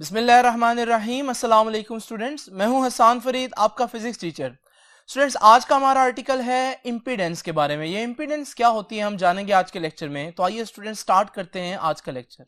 बिस्मिल्लाहिर्रहमानिर्रहीम। अस्सलाम वालेकुम स्टूडेंट्स, मैं हूं हसान फरीद, आपका फिजिक्स टीचर। स्टूडेंट्स, आज का हमारा आर्टिकल है इंपीडेंस के बारे में। ये इंपीडेंस क्या होती है हम जानेंगे आज के लेक्चर में। तो आइए स्टूडेंट्स स्टार्ट करते हैं आज का लेक्चर।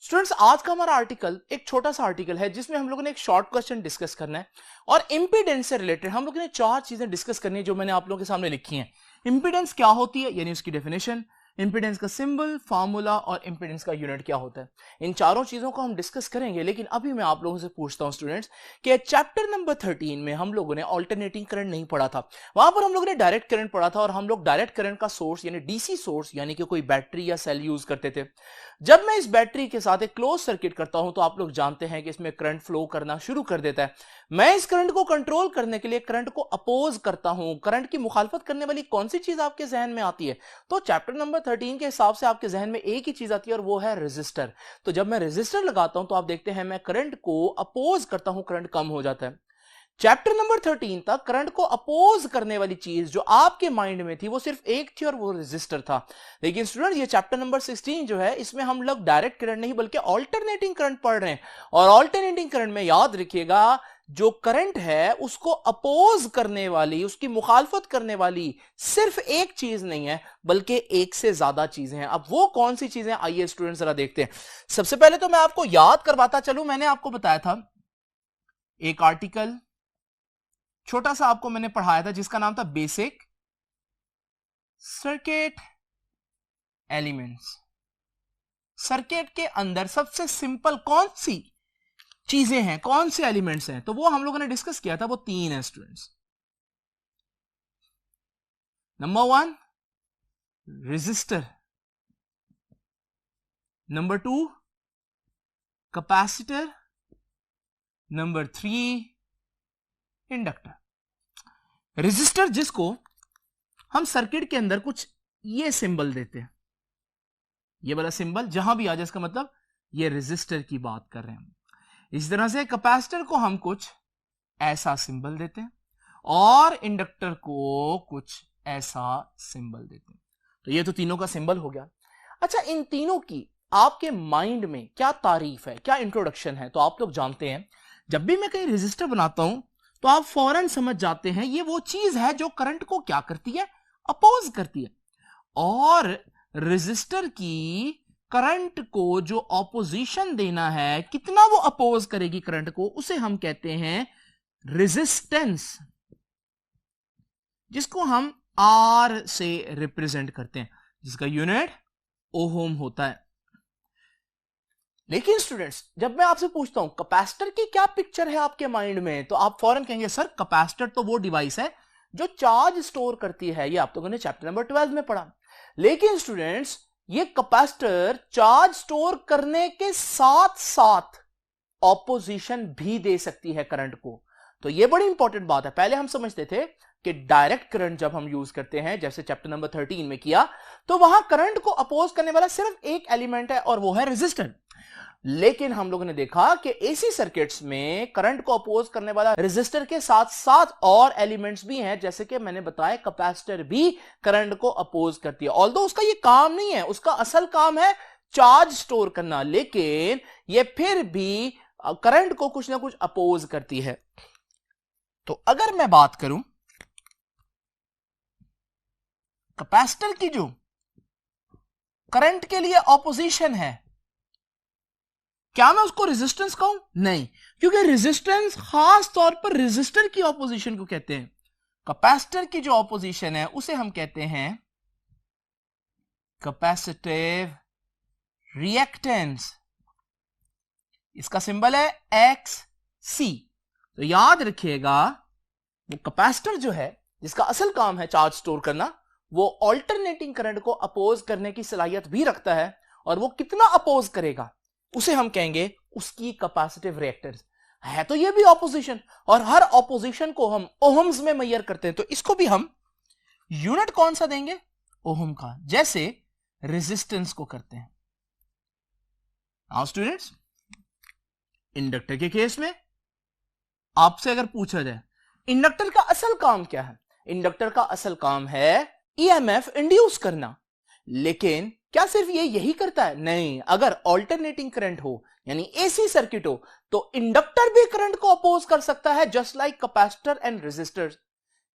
स्टूडेंट्स, आज का हमारा आर्टिकल एक छोटा सा आर्टिकल है जिसमें हम लोगों ने एक शॉर्ट क्वेश्चन डिस्कस करना है और इंपीडेंस से रिलेटेड हम लोगों ने 4 चीजें डिस्कस करनी है जो मैंने आप लोगों के सामने लिखी हैं। इंपीडेंस क्या होती है यानी उसकी डेफिनेशन, इंपीडेंस का सिंबल, फार्मूला और इंपीडेंस का यूनिट क्या होता है। इन चारों चीजों को हम डिस्कस करेंगे। लेकिन अभी मैं आप लोगों से पूछता हूं स्टूडेंट्स कि चैप्टर नंबर 13 में हम लोगों ने ऑल्टरनेटिंग करंट नहीं पढ़ा था। वहां पर हम लोगों ने डायरेक्ट करंट पढ़ा था और हम लोग डायरेक्ट करंट का सोर्स यानी डीसी सोर्स यानी कि कोई बैटरी या सेल यूज करते थे। जब मैं इस बैटरी के साथ एक क्लोज सर्किट करता हूं तो आप लोग जानते हैं कि इसमें करंट फ्लो करना शुरू कर देता है। मैं इस करंट को कंट्रोल करने के लिए करंट को अपोज करता हूं। करंट की मुखालफत करने वाली कौन सी चीज आपके जहन में आती है? तो चैप्टर नंबर 13 के हिसाब से आपके जहन में एक ही चीज आती है और वो है रेजिस्टर। तो जब मैं रेजिस्टर लगाता हूं तो आप देखते हैं मैं करंट को अपोज करता हूं, करंट कम हो जाता है। चैप्टर नंबर 13 तक करंट को अपोज करने वाली चीज जो आपके माइंड में थी वो सिर्फ एक थी और वो रेजिस्टर था। लेकिन स्टूडेंट, ये चैप्टर नंबर 16 जो है इसमें हम लोग डायरेक्ट करंट नहीं बल्कि ऑल्टरनेटिंग करंट पढ़ रहे हैं। और ऑल्टरनेटिंग करंट में याद रखिएगा, जो करंट है उसको अपोज करने वाली, उसकी मुखालफत करने वाली सिर्फ एक चीज नहीं है बल्कि एक से ज्यादा चीजें हैं। अब वो कौन सी चीजें, आइए स्टूडेंट जरा देखते हैं। सबसे पहले तो मैं आपको याद करवाता चलूं, मैंने आपको बताया था एक आर्टिकल छोटा सा आपको मैंने पढ़ाया था जिसका नाम था बेसिक सर्किट एलिमेंट्स। सर्किट के अंदर सबसे सिंपल कौन सी चीजें हैं, कौन से एलिमेंट्स हैं, तो वो हम लोगों ने डिस्कस किया था। वो 3 है students. Number 1 resistor, number 2 capacitor, number 3 inductor. Resistor जिसको हम सर्किट के अंदर कुछ ये सिंबल देते हैं, ये वाला सिंबल जहां भी आ जाए इसका मतलब ये रेजिस्टर की बात कर रहे हैं। इस तरह से कैपेसिटर को हम कुछ ऐसा सिंबल देते हैं और इंडक्टर को कुछ ऐसा सिंबल देते हैं। तो ये तो तीनों का सिंबल हो गया। अच्छा, इन तीनों की आपके माइंड में क्या तारीफ है, क्या इंट्रोडक्शन है? तो आप लोग जानते हैं जब भी मैं कहीं रेजिस्टर बनाता हूं तो आप फौरन समझ जाते हैं ये वो चीज है जो करंट को क्या करती है, अपोज करती है। और रेजिस्टर की करंट को जो ऑपोजिशन देना है, कितना वो अपोज करेगी करंट को, उसे हम कहते हैं रेजिस्टेंस, जिसको हम आर से रिप्रेजेंट करते हैं, जिसका यूनिट ओहम होता है। लेकिन स्टूडेंट्स, जब मैं आपसे पूछता हूं कैपेसिटर की क्या पिक्चर है आपके माइंड में, तो आप फौरन कहेंगे सर कैपेसिटर तो वो डिवाइस है जो चार्ज स्टोर करती है। ये आप लोगों ने चैप्टर नंबर 12 में पढ़ा। लेकिन स्टूडेंट्स, ये कैपेसिटर चार्ज स्टोर करने के साथ साथ ऑपोजिशन भी दे सकती है करंट को। तो ये बड़ी इंपॉर्टेंट बात है। पहले हम समझते थे कि डायरेक्ट करंट जब हम यूज करते हैं, जैसे चैप्टर नंबर 13 में किया, तो वहां करंट को अपोज करने वाला सिर्फ एक एलिमेंट है और वो है रेजिस्टर। लेकिन हम लोगों ने देखा कि एसी सर्किट्स में करंट को अपोज करने वाला रेजिस्टर के साथ साथ और एलिमेंट्स भी हैं, जैसे कि मैंने बताया कैपेसिटर भी करंट को अपोज करती है। ऑल्दो उसका ये काम नहीं है, उसका असल काम है चार्ज स्टोर करना, लेकिन ये फिर भी करंट को कुछ ना कुछ अपोज करती है। तो अगर मैं बात करूं कैपेसिटर की जो करंट के लिए ऑपोजिशन है, क्या मैं उसको रेजिस्टेंस कहूं? नहीं, क्योंकि रेजिस्टेंस खास तौर पर रेजिस्टर की ऑपोजिशन को कहते हैं। कैपेसिटर की जो ऑपोजिशन है उसे हम कहते हैं कैपेसिटिव रिएक्टेंस। इसका सिंबल है XC। तो याद रखिएगा, वो कैपेसिटर जो है जिसका असल काम है चार्ज स्टोर करना, वो ऑल्टरनेटिंग करंट को अपोज करने की सलाहियत भी रखता है। और वो कितना अपोज करेगा उसे हम कहेंगे उसकी कैपेसिटिव रिएक्टेंस है। तो ये भी ऑपोजिशन, और हर ऑपोजिशन को हम ओहम्स में मेजर करते हैं। तो इसको भी हम यूनिट कौन सा देंगे? ओहम का, जैसे रेजिस्टेंस को करते हैं। नाउ स्टूडेंट्स, इंडक्टर के केस में आपसे अगर पूछा जाए इंडक्टर का असल काम क्या है, इंडक्टर का असल काम है ईएमएफ इंड्यूस करना। लेकिन क्या सिर्फ ये यही करता है? नहीं, अगर ऑल्टरनेटिंग करंट हो यानी एसी सर्किट हो तो इंडक्टर भी करंट को अपोज कर सकता है, just like capacitor and resistor.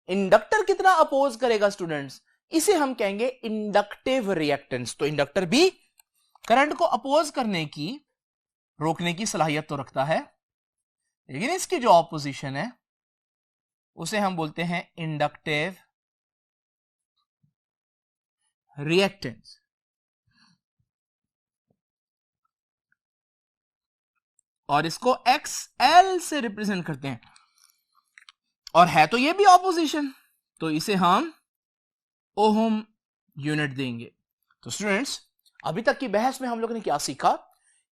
Inductor कितना अपोज करेगा स्टूडेंट्स? इसे हम कहेंगे इंडक्टिव रिएक्टेंस। तो इंडक्टर भी करंट को अपोज करने की, रोकने की सलाहियत तो रखता है, लेकिन इसकी जो ऑपोजिशन है उसे हम बोलते हैं इंडक्टिव रिएक्टेंस। और इसको XL से रिप्रेजेंट करते हैं, और है तो ये भी ऑपोजिशन, तो इसे हम ओहम यूनिट देंगे। तो स्टूडेंट्स, अभी तक की बहस में हम लोगों ने क्या सीखा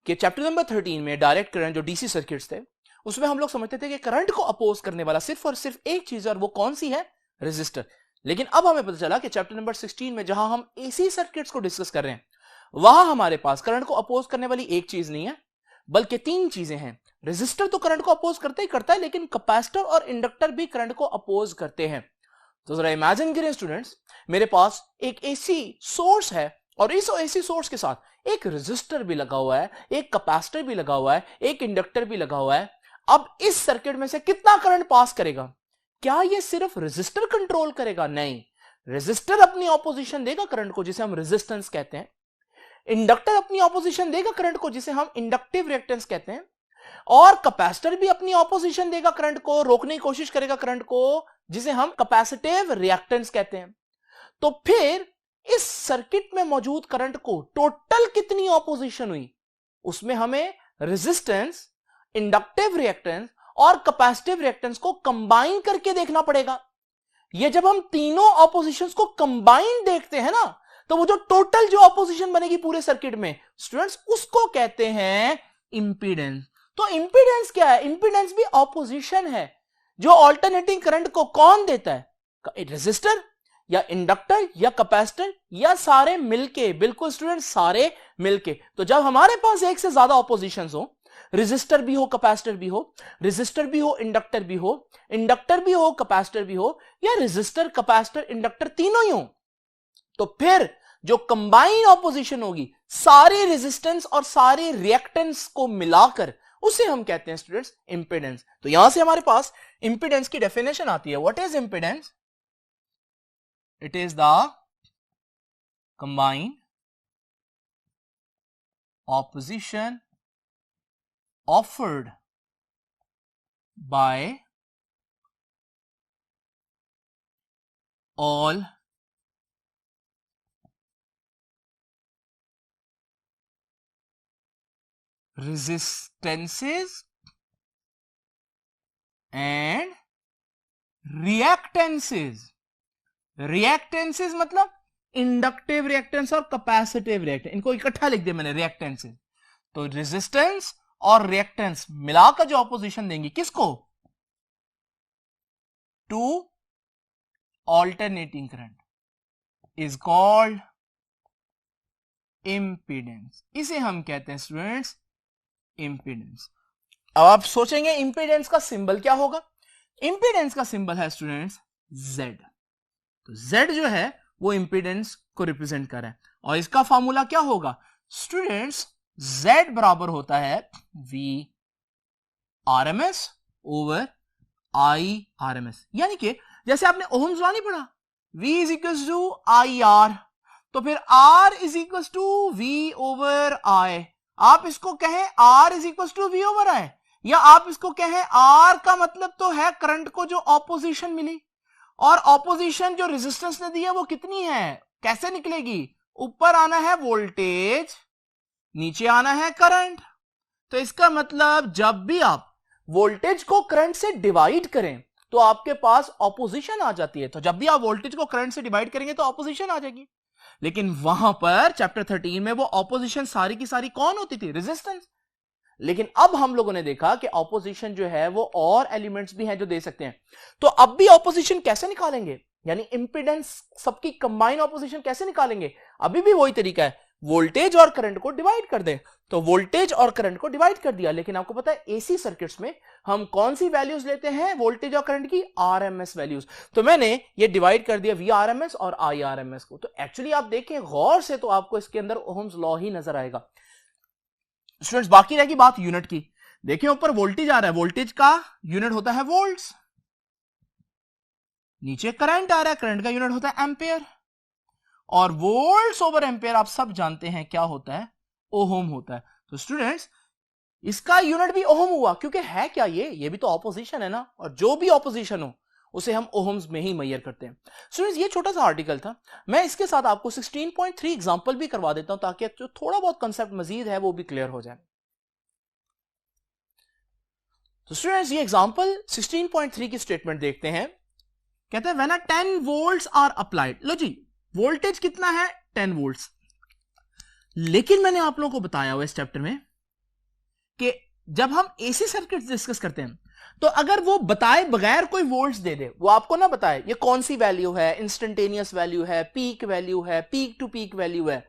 कि चैप्टर नंबर 13 में डायरेक्ट करंट जो डीसी सर्किट्स थे उसमें हम लोग समझते थे कि करंट को अपोज करने वाला सिर्फ और सिर्फ एक चीज है, और वो कौन सी है? रेजिस्टर। लेकिन अब हमें पता चला कि चैप्टर नंबर 16 में जहां हम एसी सर्किट्स को डिस्कस कर रहे हैं वहां हमारे पास करंट को अपोज करने वाली एक चीज नहीं है, बल्कि तीन चीजें हैं। रेजिस्टर तो करंट को अपोज करता ही करता है, लेकिन कैपेसिटर और इंडक्टर भी करंट को अपोज करते हैं। तो जरा इमेजिन करें स्टूडेंट्स, मेरे पास एक एसी सोर्स है और इस एसी सोर्स के साथ एक रेजिस्टर भी लगा हुआ है, एक कैपेसिटर भी लगा हुआ है, एक इंडक्टर भी लगा हुआ है। अब इस सर्किट में से कितना करंट पास करेगा? क्या यह सिर्फ रेजिस्टर कंट्रोल करेगा? नहीं, रेजिस्टर अपनी ऑपोजिशन देगा करंट को, जिसे हम रेजिस्टेंस कहते हैं। इंडक्टर अपनी ऑपोजिशन देगा करंट को, जिसे हम इंडक्टिव रिएक्टेंस कहते हैं। और कैपेसिटर भी अपनी ऑपोजिशन देगा करंट को, रोकने की कोशिश करेगा करंट को, जिसे हम कैपेसिटिव रिएक्टेंस कहते हैं। तो फिर इस सर्किट में मौजूद करंट को टोटल कितनी ऑपोजिशन हुई, उसमें हमें रेजिस्टेंस, इंडक्टिव रिएक्टेंस और कैपेसिटिव रिएक्टेंस को कंबाइन करके देखना पड़ेगा। ये जब हम तीनों ऑपोजिशंस को कंबाइन देखते हैं ना, तो वो जो टोटल जो ऑपोजिशन बनेगी पूरे सर्किट में स्टूडेंट्स, उसको कहते हैं इंपीडेंस। तो इंपीडेंस क्या है? इंपीडेंस भी ऑपोजिशन है। जो ऑल्टरनेटिंग करंट को कौन देता है? रेजिस्टर या इंडक्टर या कैपेसिटर या सारे मिलके? बिल्कुल स्टूडेंट, सारे मिलके। तो जब हमारे पास एक से ज्यादा ऑपोजिशंस हो, रेजिस्टर भी हो, कैपेसिटर भी हो, रेजिस्टर भी हो, इंडक्टर भी हो, इंडक्टर भी हो, कैपेसिटर भी हो, या रेजिस्टर, कैपेसिटर, इंडक्टर तीनों ही हो, तो फिर जो कंबाइन ऑपोजिशन होगी सारे रेजिस्टेंस और सारे रिएक्टेंस को मिलाकर, उसे हम कहते हैं स्टूडेंट्स इंपीडेंस। तो यहां से हमारे पास इंपीडेंस की डेफिनेशन आती है। What is impedance? It is the combined opposition offered by all resistances and reactances। reactances मतलब इंडक्टिव रिएक्टेंस और कैपेसिटिव रिएक्टेंस, इनको इकट्ठा लिख दिया मैंने, रिएक्टेंसेस। तो रेजिस्टेंस और रिएक्टेंस मिलाकर जो ऑपोजिशन देंगी किसको? To alternating current is called impedance. इसे हम कहते हैं स्टूडेंट्स इंपीडेंस। अब आप सोचेंगे इंपीडेंस का सिंबल क्या होगा? इंपीडेंस का सिंबल है स्टूडेंट्स Z। तो Z जो है वो इंपीडेंस को रिप्रेजेंट कर रहा है, और इसका फॉर्मूला क्या होगा स्टूडेंट्स? Z बराबर होता है V RMS over I RMS। यानी कि जैसे आपने ओहम्स लॉ नहीं पढ़ा, V is equal to IR, तो फिर R is equal to V over I। आप इसको कहें R is equal to V over I, या आप इसको कहें R का मतलब तो है करंट को जो ऑपोजिशन मिली, और ऑपोजिशन जो रेजिस्टेंस ने दी है वो कितनी है, कैसे निकलेगी? ऊपर आना है वोल्टेज, नीचे आना है करंट। तो इसका मतलब जब भी आप वोल्टेज को करंट से डिवाइड करें तो आपके पास ऑपोजिशन आ जाती है। तो जब भी आप वोल्टेज को करंट से डिवाइड करेंगे तो ऑपोजिशन आ जाएगी। लेकिन वहां पर चैप्टर 13 में वो ऑपोजिशन सारी की सारी कौन होती थी? रेजिस्टेंस। लेकिन अब हम लोगों ने देखा कि ऑपोजिशन जो है वो और एलिमेंट्स भी हैं जो दे सकते हैं। तो अब भी ऑपोजिशन कैसे निकालेंगे, यानी इंपीडेंस सबकी कंबाइन ऑपोजिशन कैसे निकालेंगे? अभी भी वही तरीका है, वोल्टेज और करंट को डिवाइड कर दें, तो वोल्टेज और करंट को डिवाइड कर दिया। लेकिन आपको पता है एसी सर्किट्स में हम कौन सी वैल्यूज लेते हैं वोल्टेज और करंट की? RMS values. तो मैंने ये डिवाइड कर दिया वीआरएमएस और आईआरएमएस को। तो एक्चुअली आप देखें गौर से तो आपको इसके अंदर ओहम्स लॉ ही नजर आएगा। स्टूडेंट्स बाकी रहेगी बात यूनिट की। देखिए ऊपर वोल्टेज आ रहा है, वोल्टेज का यूनिट होता है वोल्ट्स। नीचे करंट आ रहा है, करंट का यूनिट होता है एम्पेयर। और वोल्ट्स ओवर एम्पेयर आप सब जानते हैं क्या होता है? ओहम होता है। तो स्टूडेंट्स इसका यूनिट भी ओहम हुआ, क्योंकि है क्या ये भी तो ऑपोजिशन है ना, और जो भी ऑपोजिशन हो उसे हम ओहम्स में ही मेजर करते हैं। स्टूडेंट्स ये छोटा सा आर्टिकल था, मैं इसके साथ आपको 16.3 एग्जांपल भी करवा देता हूं ताकि जो थोड़ा बहुत कंसेप्ट मजीद है वो भी क्लियर हो जाए। तो स्टूडेंट्स ये एग्जांपल 16.3 की स्टेटमेंट देखते हैं। कहते हैं व्हेन 10 वोल्ट्स आर अप्लाइड। लो जी, वोल्टेज कितना है? 10 वोल्ट्स। लेकिन मैंने आप लोगों को बताया हुआ इस चैप्टर में कि जब हम एसी सर्किट डिस्कस करते हैं तो अगर वो बताए बगैर कोई वोल्ट्स दे दे, वो आपको ना बताए ये कौन सी वैल्यू है, इंस्टेंटेनियस वैल्यू है, पीक वैल्यू है, पीक टू पीक वैल्यू है,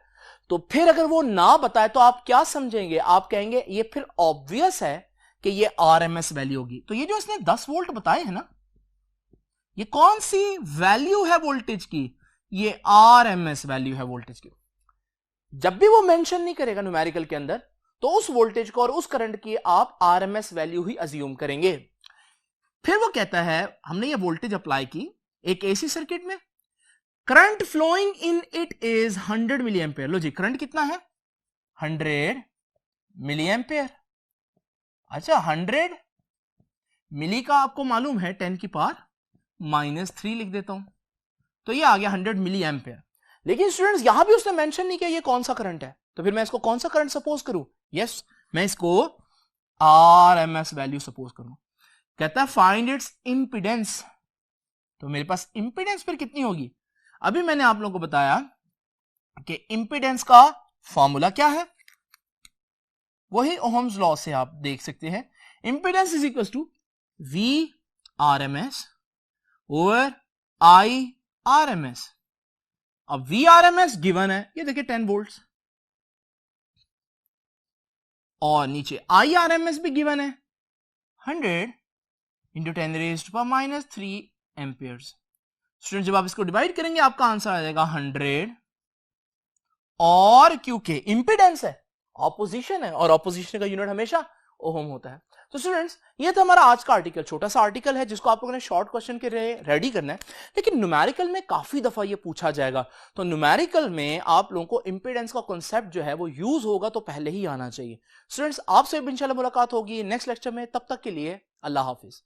तो फिर अगर वो ना बताए तो आप क्या समझेंगे? आप कहेंगे ये फिर ऑब्वियस है कि ये आरएमएस वैल्यू होगी। तो ये जो इसने 10 वोल्ट बताए हैं ना, ये कौन सी वैल्यू है वोल्टेज की? ये आरएमएस वैल्यू है वोल्टेज की। जब भी वो मेंशन नहीं करेगा न्यूमेरिकल के अंदर तो उस वोल्टेज को और उस करंट की आप आरएमएस वैल्यू ही अज्यूम करेंगे। फिर वो कहता है हमने ये वोल्टेज अप्लाई की एक एसी सर्किट में, current flowing in it is 100 milli ampere. लो जी, करंट कितना है? 100 मिली एम्पेयर। अच्छा, 100 मिली का आपको मालूम है 10 की पावर -3 लिख देता हूं, तो ये आ गया 100 मिली एम्पेयर। लेकिन स्टूडेंट्स यहां भी उसने मेंशन नहीं किया ये कौन सा करंट है, तो फिर मैं इसको कौन सा करंट सपोज करूं? यस, मैं इसको आरएमएस वैल्यू सपोज करूं। कहता है फाइंड इट्स इंपीडेंस। तो मेरे पास इंपीडेंस फिर कितनी होगी? अभी मैंने आप लोगों को बताया कि इंपीडेंस का फॉर्मूला क्या है, वही ओहम्स लॉ से आप देख सकते हैं। Impedance is equal to V RMS over I RMS. अब वी आरएमएस गिवन है, ये देखिए 10 वोल्ट्स, और नीचे आई आरएमएस भी गिवन है 100 into 10 raised to power -3 amperes. Student जब आप इसको डिवाइड करेंगे आपका आंसर आ जाएगा 100, और क्योंकि इंपीडेंस है, ऑपोजिशन है, और ऑपोजिशन का यूनिट हमेशा ओहम होता है। तो स्टूडेंट्स ये था हमारा आज का आर्टिकल, छोटा सा आर्टिकल है जिसको आप लोगों ने शॉर्ट क्वेश्चन के लिए रेडी करना है, लेकिन न्यूमेरिकल में काफी दफा ये पूछा जाएगा। तो न्यूमेरिकल में आप लोगों को इंपीडेंस का कॉन्सेप्ट जो है वो यूज होगा तो पहले ही आना चाहिए। स्टूडेंट्स आपसे इंशाल्लाह मुलाकात होगी नेक्स्ट लेक्चर में, तब तक के लिए अल्लाह हाफिज।